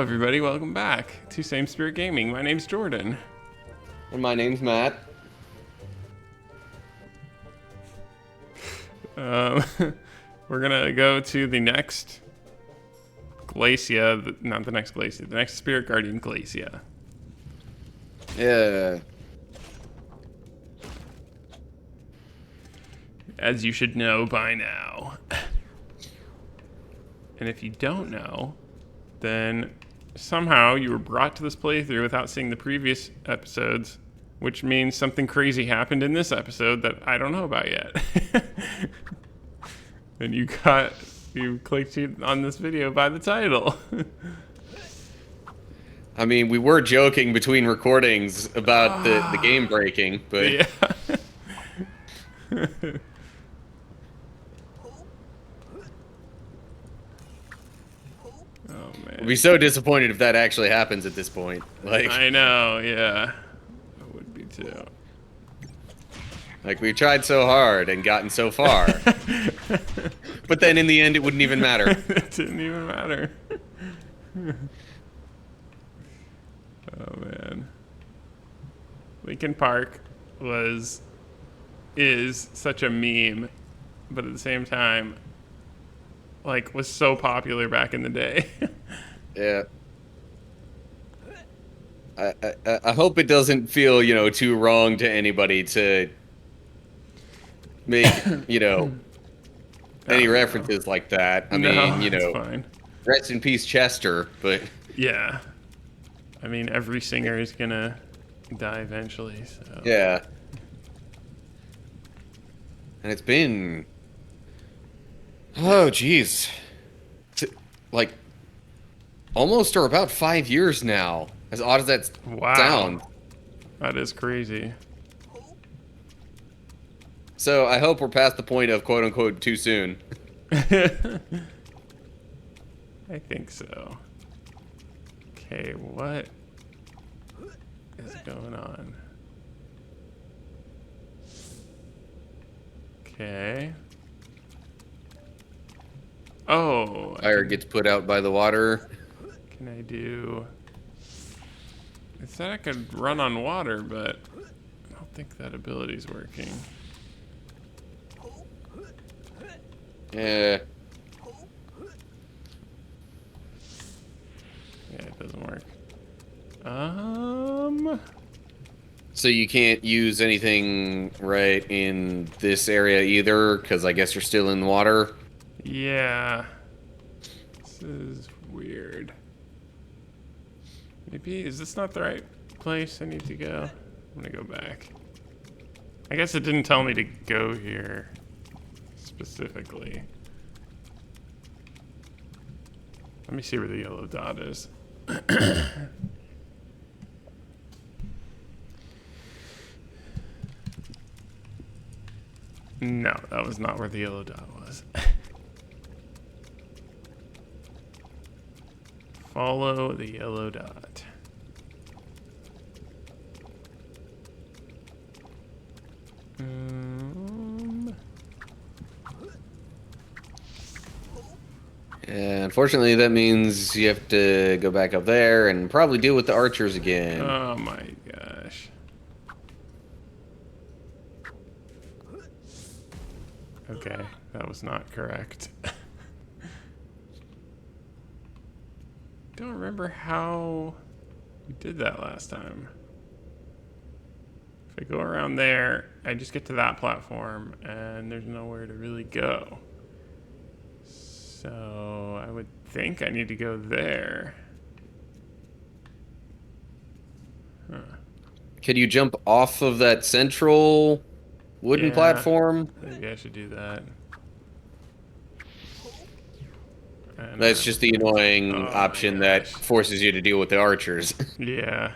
everybody. Welcome back to Same Spirit Gaming. My name's Jordan. And my name's Matt. Um, we're gonna go to the next Glacia, not the next Glacia, the next Spirit Guardian Glacia. Yeah. As you should know by now. And if you don't know, then somehow you were brought to this playthrough without seeing the previous episodes, which means something crazy happened in this episode that I don't know about yet. And you clicked on this video by the title. I mean, we were joking between recordings about the game breaking, but Yeah. Oh man. we'd be so disappointed if that actually happens at this point. Like, I know, yeah. I would be too. we tried so hard and gotten so far. But then in the end, it wouldn't even matter. It didn't even matter. Oh man. Lincoln Park is such a meme, but at the same time, like, was so popular back in the day. Yeah. I hope it doesn't feel, too wrong to anybody to make, any references like that. I mean, it's fine. rest in peace, Chester, but Yeah. I mean, every singer is gonna die eventually, so. yeah. And it's been, oh, geez, like almost or about 5 years now. As odd as that sounds. That is crazy. So I hope we're past the point of quote unquote too soon. I think so. Okay, what is going on? Okay. Oh, Fire gets put out by the water. can I do... It said I could run on water, but I don't think that ability's working. Yeah. Yeah, it doesn't work. So you can't use anything right in this area either, because I guess you're still in the water. Yeah. This is weird. Maybe, is this not the right place I need to go? I'm gonna go back. I guess it didn't tell me to go here specifically. Let me see where the yellow dot is. No, that was not where the yellow dot was. Follow the yellow dot. Yeah, unfortunately, that means you have to go back up there and probably deal with the archers again. Oh my gosh. Okay, that was not correct. Don't remember how we did that last time. If I go around there, I just get to that platform and there's nowhere to really go. So I would think I need to go there. Huh. Can you jump off of that central wooden platform? Maybe I should do that. And, That's just the annoying option that gosh. forces you to deal with the archers. Yeah.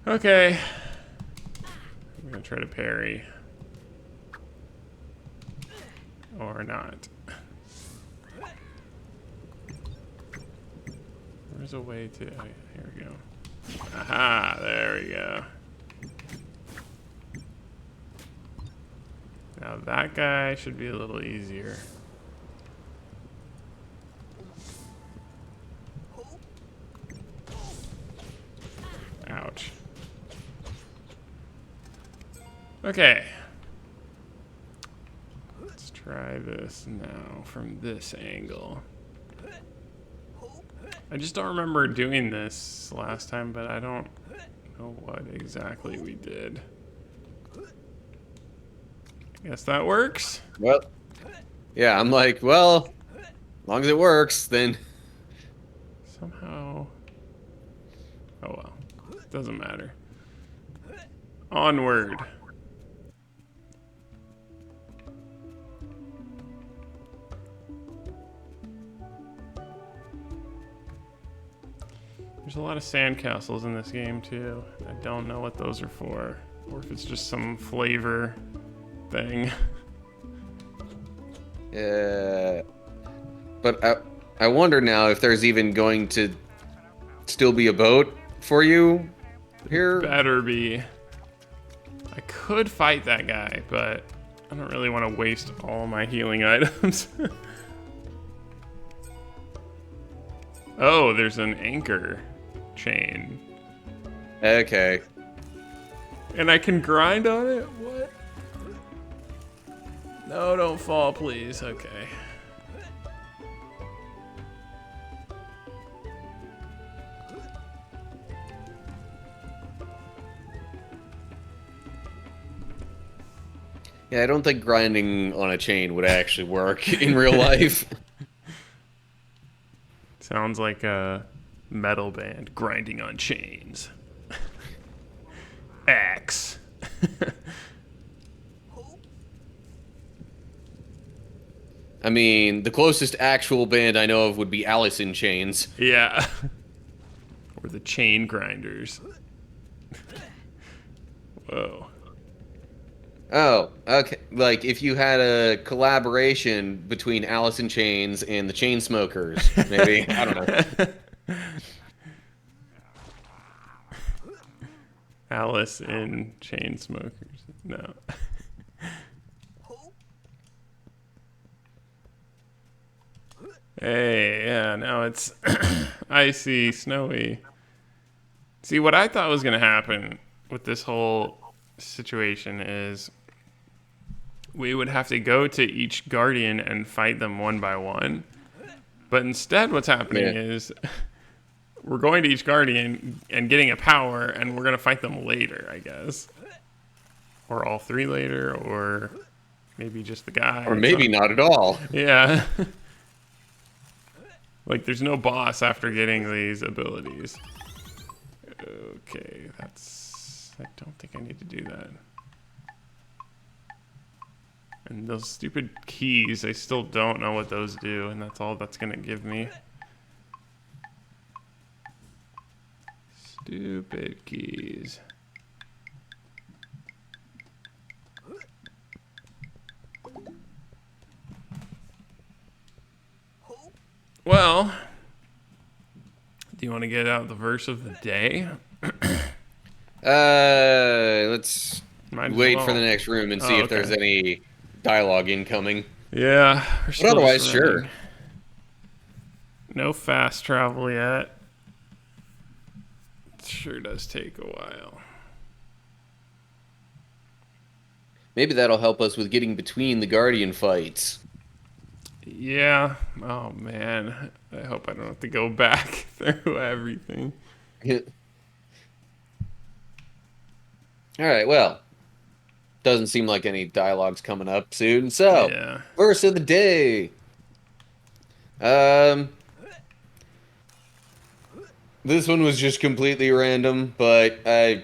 Okay. I'm gonna try to parry. Or not. There's a way to... Oh, here we go. Aha! There we go. Now that guy should be a little easier. Ouch. Okay. Let's try this now from this angle. I just don't remember doing this last time, but I don't know what exactly we did. I guess that works. Well, yeah, I'm like, well, as long as it works, then... Somehow... Oh well. Doesn't matter. Onward. There's a lot of sandcastles in this game too. I don't know what those are for, or if it's just some flavor thing. But I wonder now if there's even going to still be a boat for you here. Better be. I could fight that guy, but I don't really want to waste all my healing items. Oh, there's an anchor chain. Okay. And I can grind on it? What? No, don't fall, please. Okay. Yeah, I don't think grinding on a chain would actually work in real life. Sounds like a metal band grinding on chains. Axe. I mean, the closest actual band I know of would be Alice in Chains. Yeah. Or the chain grinders. Whoa. Oh, okay. Like, if you had a collaboration between Alice in Chains and the Chainsmokers, maybe. I don't know. Alice in Chainsmokers. No. Hey, yeah, now it's icy, snowy. See, what I thought was going to happen with this whole situation is we would have to go to each guardian and fight them one by one. But instead, what's happening is we're going to each guardian and getting a power, and we're going to fight them later, I guess. Or all three later, or maybe just the guy. Or maybe not at all. Yeah. Like, there's no boss after getting these abilities. Okay, that's... I don't think I need to do that. And those stupid keys, I still don't know what those do, and that's all that's gonna give me. Stupid keys. Well, do you want to get out the verse of the day? Let's Might as wait well. for the next room and see if there's any dialogue incoming. Yeah. But otherwise, sure. No fast travel yet. It sure does take a while. Maybe that'll help us with getting between the Guardian fights. Yeah. Oh, man. I hope I don't have to go back through everything. Alright, well. Doesn't seem like any dialogue's coming up soon. So, Yeah. verse of the day. This one was just completely random, but I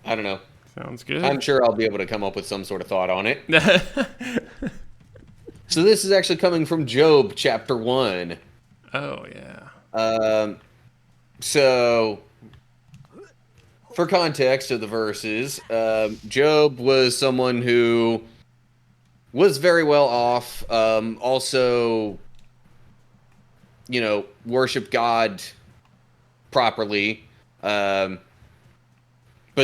don't know. Sounds good. I'm sure I'll be able to come up with some sort of thought on it. So this is actually coming from Job chapter 1. Oh, yeah. So, for context of the verses, Job was someone who was very well off, also, you know, worshiped God properly, but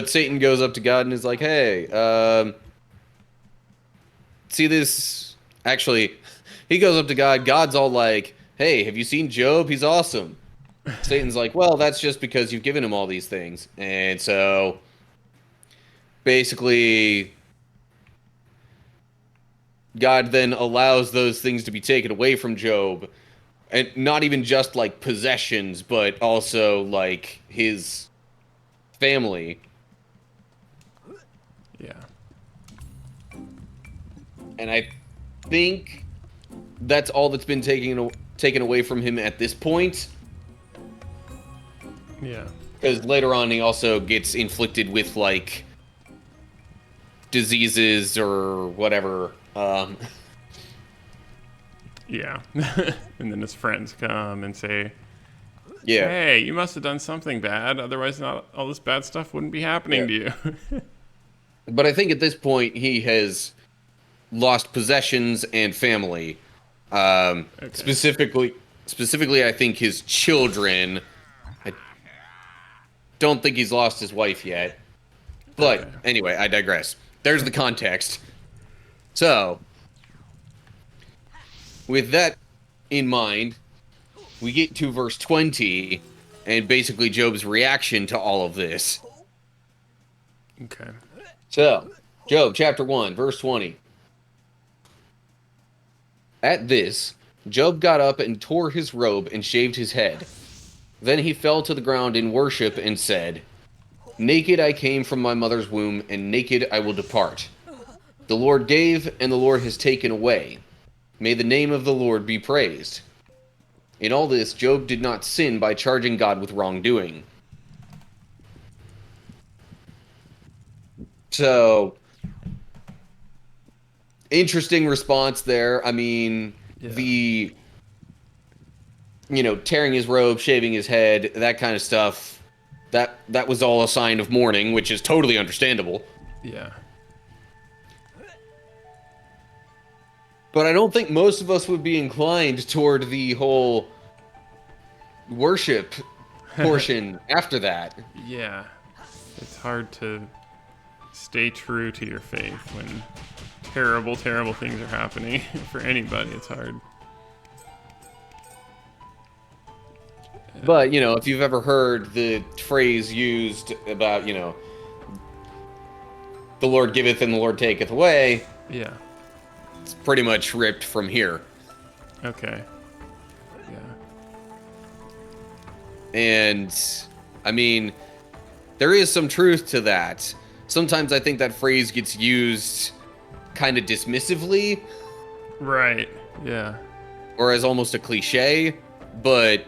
Satan goes up to God and is like, hey, see this... Actually, he goes up to God, God's all like, hey, have you seen Job? He's awesome. Satan's like, well, that's just because you've given him all these things. And so basically, God then allows those things to be taken away from Job. And not even just like possessions, but also like his family. Yeah. And I think that's all that's been taken away from him at this point. Yeah. Because later on, he also gets inflicted with like diseases or whatever. Yeah. And then his friends come and say, Yeah, "Hey, you must have done something bad. Otherwise, not all this bad stuff wouldn't be happening yeah. to you." But I think at this point he has lost possessions and family. Okay. Specifically, I think his children. I don't think he's lost his wife yet. Okay. But anyway, I digress. There's the context. So, with that in mind, we get to verse 20 and basically Job's reaction to all of this. Okay. So, Job chapter 1, verse 20. At this, Job got up and tore his robe and shaved his head. Then he fell to the ground in worship and said, naked I came from my mother's womb, and naked I will depart. The Lord gave, and the Lord has taken away. May the name of the Lord be praised. In all this, Job did not sin by charging God with wrongdoing. So, interesting response there. I mean, Yeah. the, tearing his robe, shaving his head, that kind of stuff, that was all a sign of mourning, which is totally understandable. Yeah. But I don't think most of us would be inclined toward the whole worship portion after that. Yeah. It's hard to stay true to your faith when terrible, terrible things are happening for anybody. It's hard. But, if you've ever heard the phrase used about, the Lord giveth and the Lord taketh away, Yeah. it's pretty much ripped from here. Okay. Yeah. And, I mean, there is some truth to that. Sometimes I think that phrase gets used kind of dismissively Right. Yeah. or as almost a cliche, but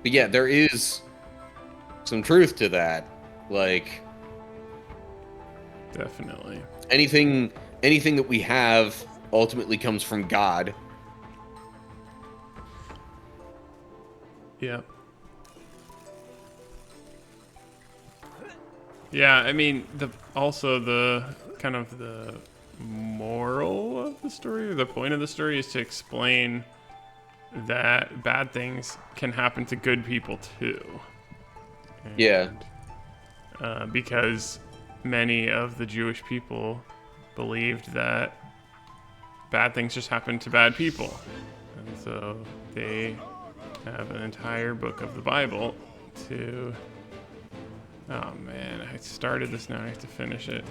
yeah, there is some truth to that. Like Definitely. anything anything that we have ultimately comes from God. Yeah. Yeah, I mean, the kind of the moral of the story, or the point of the story, is to explain that bad things can happen to good people too. Yeah. And because many of the Jewish people believed that bad things just happen to bad people. And so they have an entire book of the Bible to. Oh man, I started this now, I have to finish it.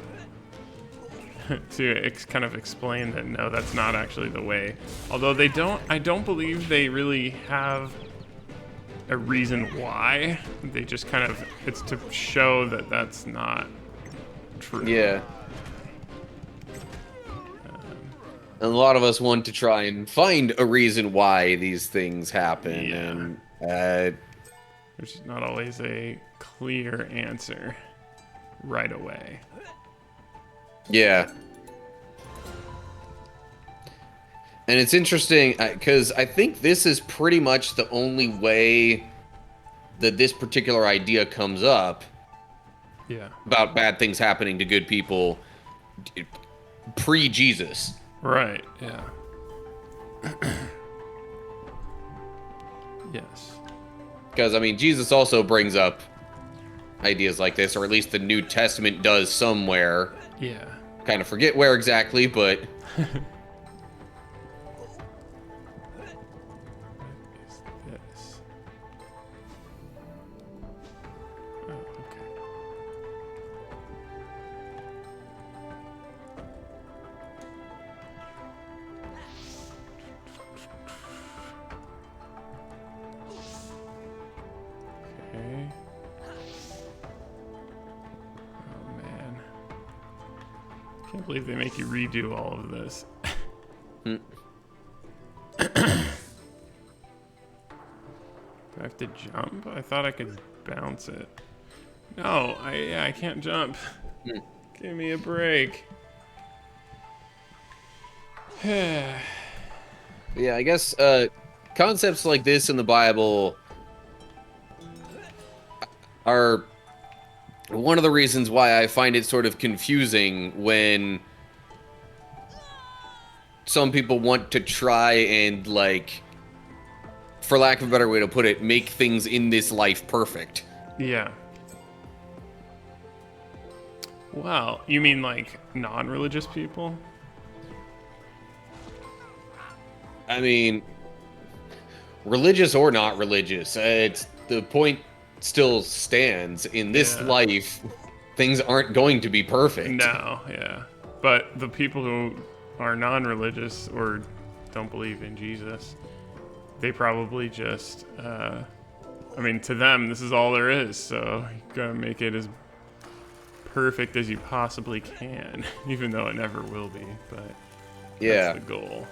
To kind of explain that no, that's not actually the way. Although I don't believe they really have a reason why. They just kind of, it's to show that that's not true. Yeah. And a lot of us want to try and find a reason why these things happen, Yeah. and There's not always a clear answer right away. yeah. And it's interesting because I think this is pretty much the only way that this particular idea comes up Yeah. about bad things happening to good people pre-Jesus. Right, yeah. Yes. Because, I mean, Jesus also brings up ideas like this, or at least the New Testament does somewhere. Yeah. Kind of forget where exactly, but Is Can't believe they make you redo all of this. Hmm. Do I have to jump? I thought I could bounce it. No, I can't jump. Hmm. Give me a break. Yeah, I guess concepts like this in the Bible are one of the reasons why I find it sort of confusing when some people want to try and, like, for lack of a better way to put it, make things in this life perfect. Yeah. Wow, you mean like non-religious people? I mean, religious or not religious, it's the point still stands. In this Yeah. life, things aren't going to be perfect. No, yeah. But the people who are non-religious or don't believe in Jesus, they probably just, I mean, to them, this is all there is. So you gotta make it as perfect as you possibly can, even though it never will be. But Yeah. that's the goal.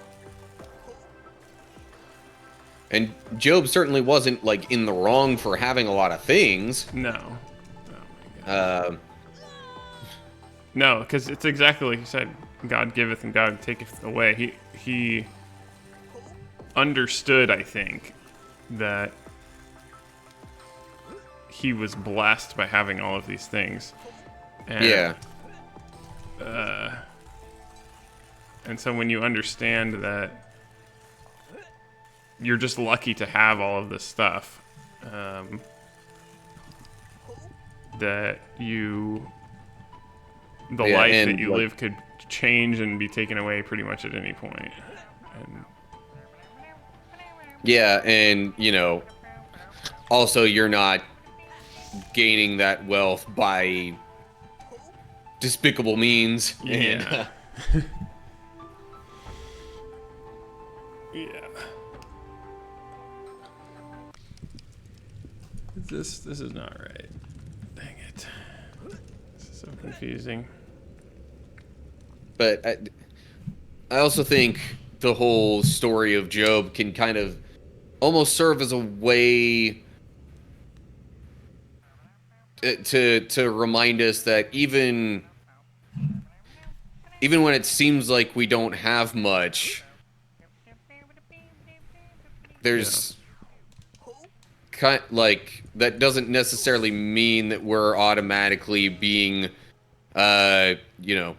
And Job certainly wasn't, like, in the wrong for having a lot of things. No. Oh my God. Um, No, because it's exactly like you said. God giveth and God taketh away. He understood, I think, that he was blessed by having all of these things. And, yeah. And so when you understand that you're just lucky to have all of this stuff, that the Yeah, life and, that you like, live could change and be taken away pretty much at any point. And Yeah, and, also you're not gaining that wealth by despicable means. And yeah. Yeah. This is not right. Dang it. This is so confusing. but I also think the whole story of Job can kind of almost serve as a way to remind us that even when it seems like we don't have much, Yeah. there's like that doesn't necessarily mean that we're automatically being uh you know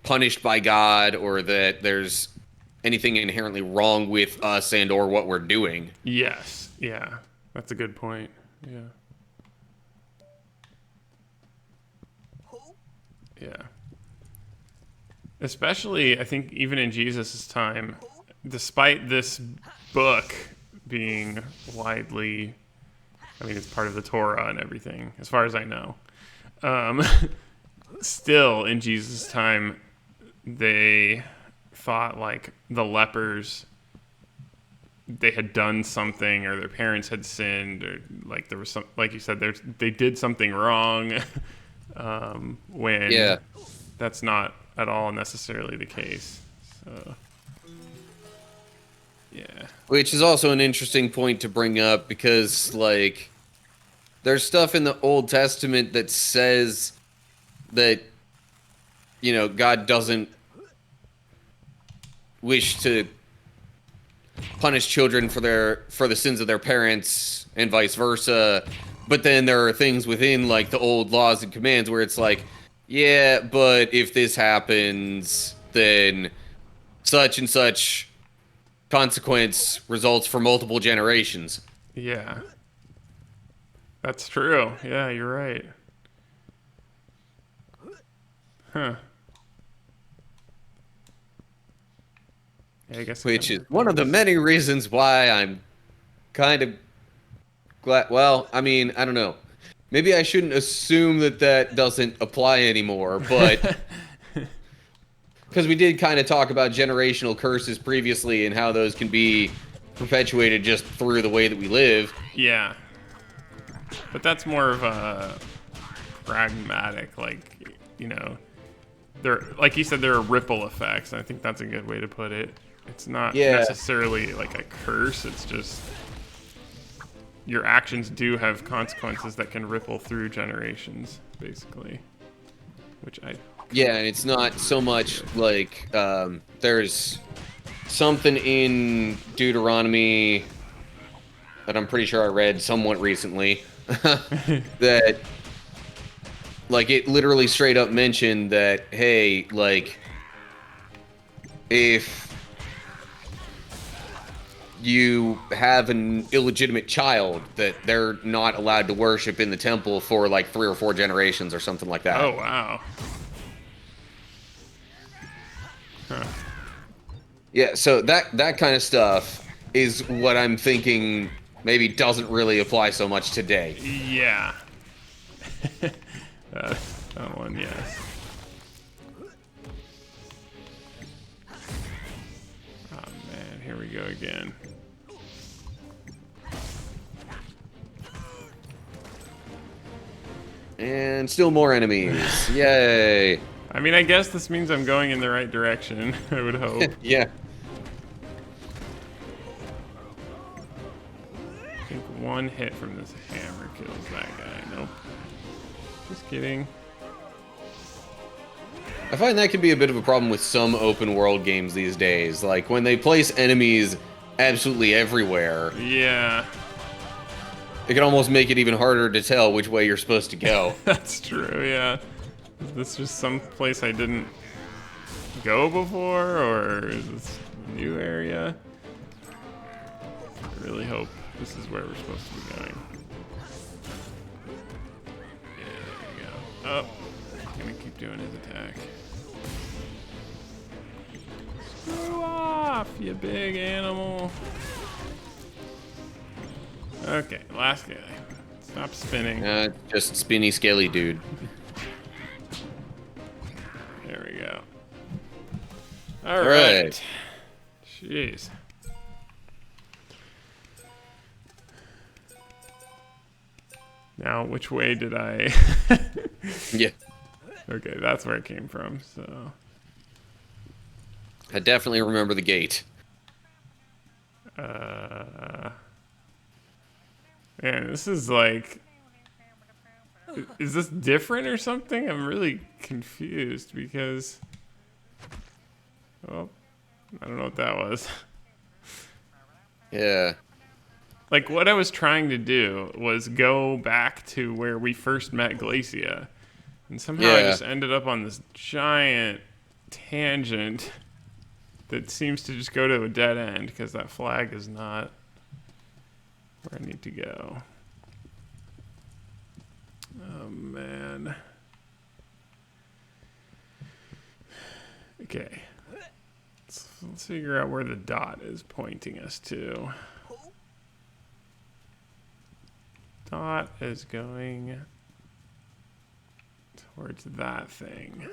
punished by God, or that there's anything inherently wrong with us and or what we're doing. Yes. Yeah. That's a good point. Yeah. Yeah. Especially, I think, even in Jesus' time, despite this book being widely, I mean, it's part of the Torah and everything, as far as I know. Um, Still, in Jesus' time, they thought like the lepers, they had done something, or their parents had sinned, or like there was some, like you said, they did something wrong. When Yeah. that's not at all necessarily the case. So, yeah. Which is also an interesting point to bring up, because, like, there's stuff in the Old Testament that says that, God doesn't wish to punish children for the sins of their parents and vice versa. But then there are things within, like, the old laws and commands where it's like, yeah, but if this happens, then such and such consequence results for multiple generations. Yeah. That's true. Yeah, you're right. Huh. Yeah, I guess it Which kind is of one of the depends. many reasons why I'm kind of glad. Well, I mean, I don't know. Maybe I shouldn't assume that doesn't apply anymore, but because we did kind of talk about generational curses previously and how those can be perpetuated just through the way that we live. Yeah. But that's more of a pragmatic, like, you know, They're like you said, there are ripple effects. I think that's a good way to put it. It's not Yeah. necessarily like a curse. It's just your actions do have consequences that can ripple through generations, basically. Which I Yeah, and it's not so much like there's something in Deuteronomy that I'm pretty sure I read somewhat recently that like it literally straight up mentioned that hey, like if you have an illegitimate child that they're not allowed to worship in the temple for like 3 or 4 generations or something like that. oh wow. Huh. Yeah, so that kind of stuff is what I'm thinking maybe doesn't really apply so much today. Yeah. uh, that one, yes. Oh man, here we go again. And still more enemies. Yay. I mean, I guess this means I'm going in the right direction. I would hope. Yeah. I think one hit from this hammer kills that guy. Nope. Just kidding. I find that can be a bit of a problem with some open world games these days. Like when they place enemies absolutely everywhere, Yeah, it can almost make it even harder to tell which way you're supposed to go. that's true. Yeah. Is this just some place I didn't go before, or is this a new area? I really hope this is where we're supposed to be going. Yeah, there we go. Oh, he's gonna keep doing his attack. Screw off, you big animal. Okay, last guy. Stop spinning. Just spinny, scaly dude. There we go. All All right. right. Jeez. Now, which way did I? Yeah. Okay, that's where it came from. So, I definitely remember the gate. man, this is like, is this different or something? I'm really confused because, oh, I don't know what that was. Yeah. Like, what I was trying to do was go back to where we first met Glacia. And somehow I Yeah. just ended up on this giant tangent that seems to just go to a dead end because that flag is not where I need to go. Oh, man. Okay. Let's figure out where the dot is pointing us to. Dot is going towards that thing.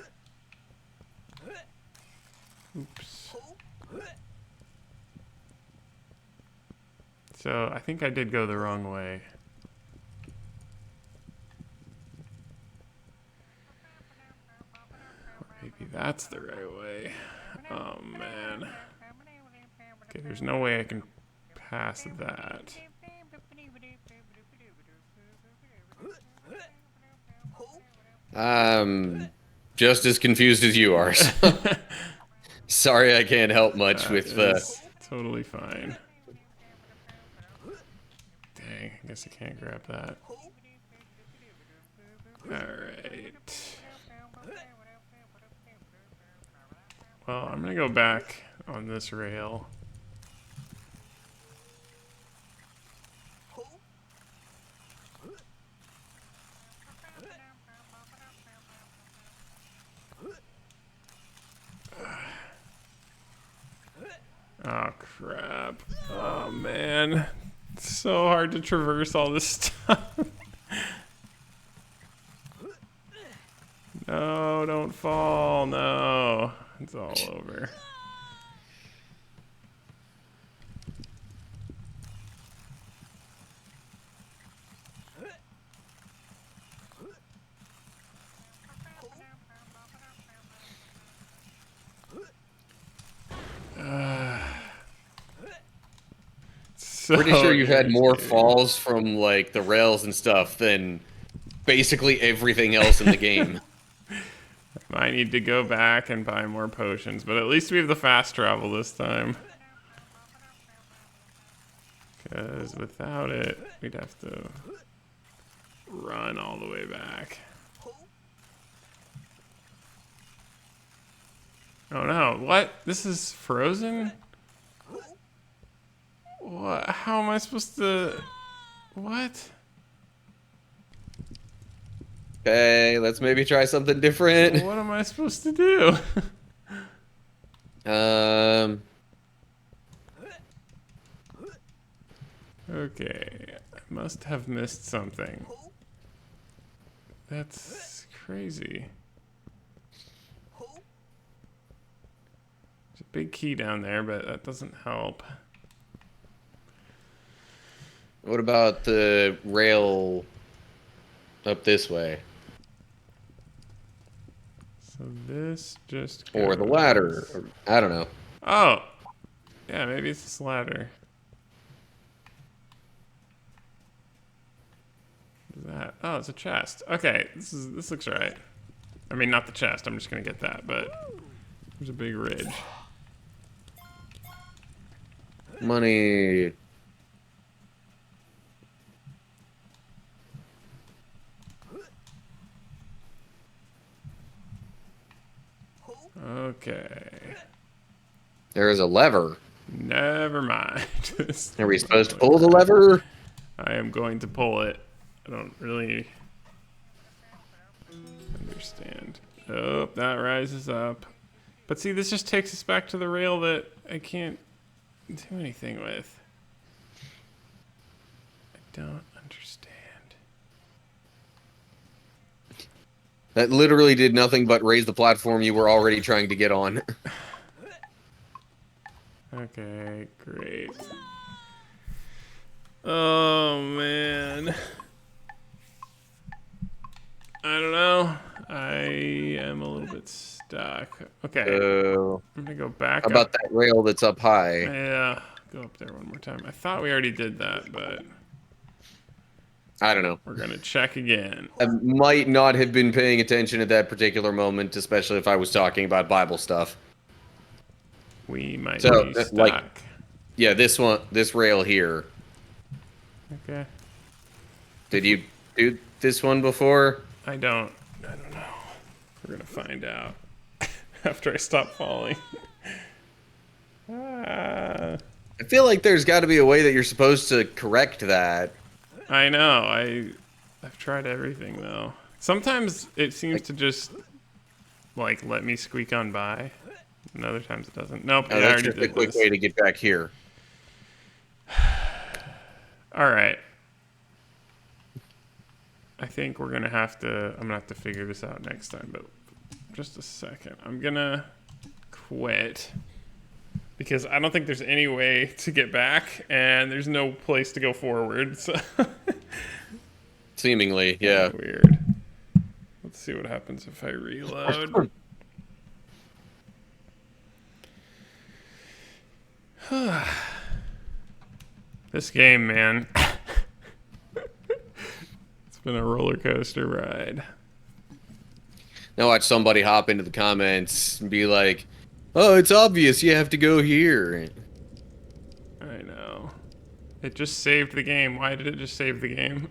Oops. So I think I did go the wrong way. Or maybe that's the right way. Oh man. Okay, there's no way I can pass that. I'm just as confused as you are. So. Sorry I can't help much with totally fine. Dang, I guess I can't grab that. Alright. Well, I'm gonna go back on this rail. Oh crap. Oh man. It's so hard to traverse all this stuff. No, don't fall. No. It's all over. so Pretty sure you've had more irritating. falls from like the rails and stuff than basically everything else in the game. I need to go back and buy more potions, but at least we have the fast travel this time. Because without it, we'd have to run all the way back. Oh no, what? This is frozen? What? How am I supposed to... What? Okay, let's maybe try something different. What am I supposed to do? Um, Okay, I must have missed something. That's crazy. There's a big key down there, but that doesn't help. what about the rail up this way? So this just Or the goes... ladder? Or, I don't know. Oh! Yeah, maybe it's this ladder. What is that? Oh, it's a chest. Okay, this looks right. I mean, not the chest. I'm just gonna get that, but there's a big ridge. Money. Okay. There is a lever. Never mind. Are we supposed to pull the lever? I am going to pull it. I don't really understand. Oh, that rises up. But see, this just takes us back to the rail that I can't do anything with. I don't understand. That literally did nothing but raise the platform you were already trying to get on. Okay, great. Oh, man. I don't know. I am a little bit stuck. Okay, So, I'm gonna go back how up. about that rail that's up high? Yeah, go up there one more time. I thought we already did that, but I don't know. we're gonna check again. I might not have been paying attention at that particular moment, especially if I was talking about Bible stuff. We might So, be like, stuck. yeah, this rail here. Okay. Did you do this one before? I don't know. We're gonna find out after I stop falling. Ah, I feel like there's got to be a way that you're supposed to correct that. I know. I've tried everything though. Sometimes it seems Like, to just like let me squeak on by, and other times it doesn't. Nope. oh, Yeah, I that's already just a did quick this. way to get back here. All right. I think we're gonna have to. I'm gonna have to figure this out next time. But just a second. I'm gonna quit because I don't think there's any way to get back, and there's no place to go forward. So Seemingly, yeah. weird. Let's see what happens if I reload. This game, man. It's been a roller coaster ride. Now watch somebody hop into the comments and be like, "Oh, it's obvious you have to go here." I know. It just saved the game. Why did it just save the game?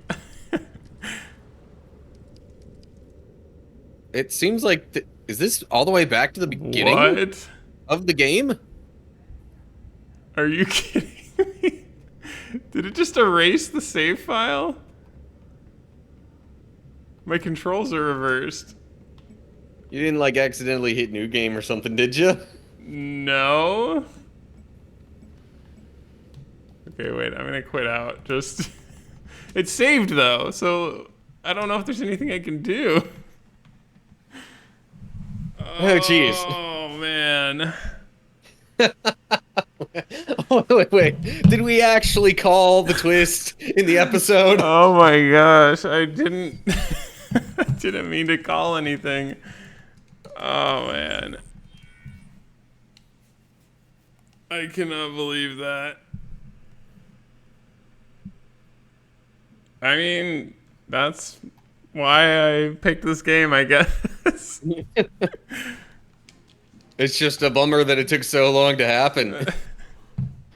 It seems like is this all the way back to the beginning What? of the game? Are you kidding me? Did it just erase the save file? My controls are reversed. You didn't like accidentally hit new game or something, did you? No. Okay, wait. I'm gonna quit out. Just it's saved though, so I don't know if there's anything I can do. Oh, jeez. Oh man. Oh, wait. Did we actually call the twist in the episode? Oh my gosh. I didn't I didn't mean to call anything. Oh man. I cannot believe that. I mean, that's why I picked this game, I guess. It's just a bummer that it took so long to happen.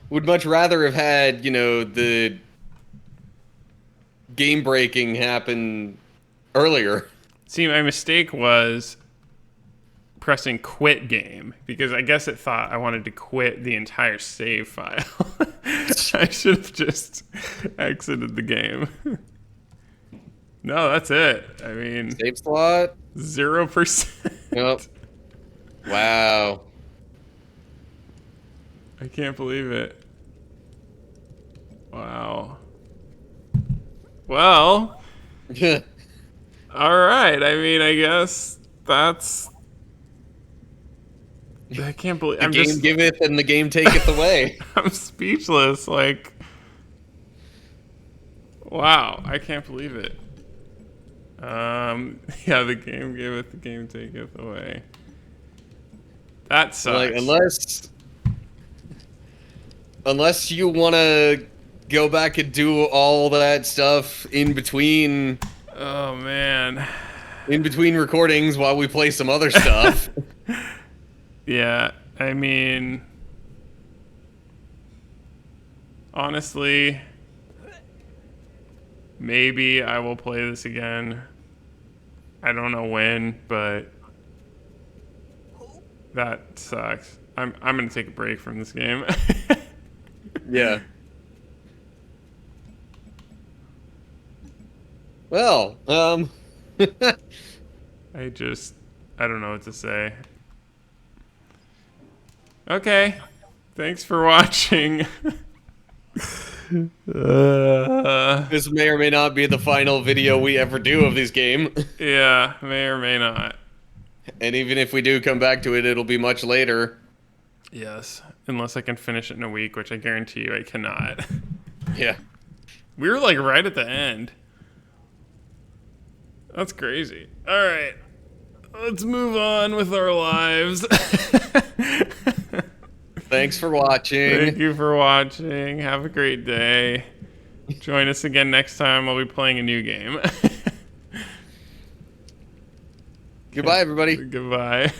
Would much rather have had, the game breaking happen earlier. See, my mistake was pressing quit game because I guess it thought I wanted to quit the entire save file. I should have just exited the game. No, that's it. I mean, Save slot? 0%. Yep. Wow. I can't believe it. Wow. Well, The all right. I mean, I guess that's. I can't believe. I'm game just. giveth and the game taketh away. I'm speechless. Like, wow. I can't believe it. Yeah, the game giveth, the game taketh away. That sucks. Like, unless you want to go back and do all that stuff Oh man. in between recordings while we play some other stuff. Yeah, I mean, honestly, maybe I will play this again. I don't know when, but that sucks. I'm gonna take a break from this game. Yeah. Well, I don't know what to say. Okay, thanks for watching. this may or may not be the final video we ever do of this game. Yeah, may or may not. And even if we do come back to it, it'll be much later. Yes, unless I can finish it in a week, which I guarantee you I cannot. Yeah. We were like right at the end. That's crazy. All right, let's move on with our lives. Thanks for watching. Thank you for watching. Have a great day. Join us again next time. I'll be playing a new game. Goodbye, everybody. Goodbye.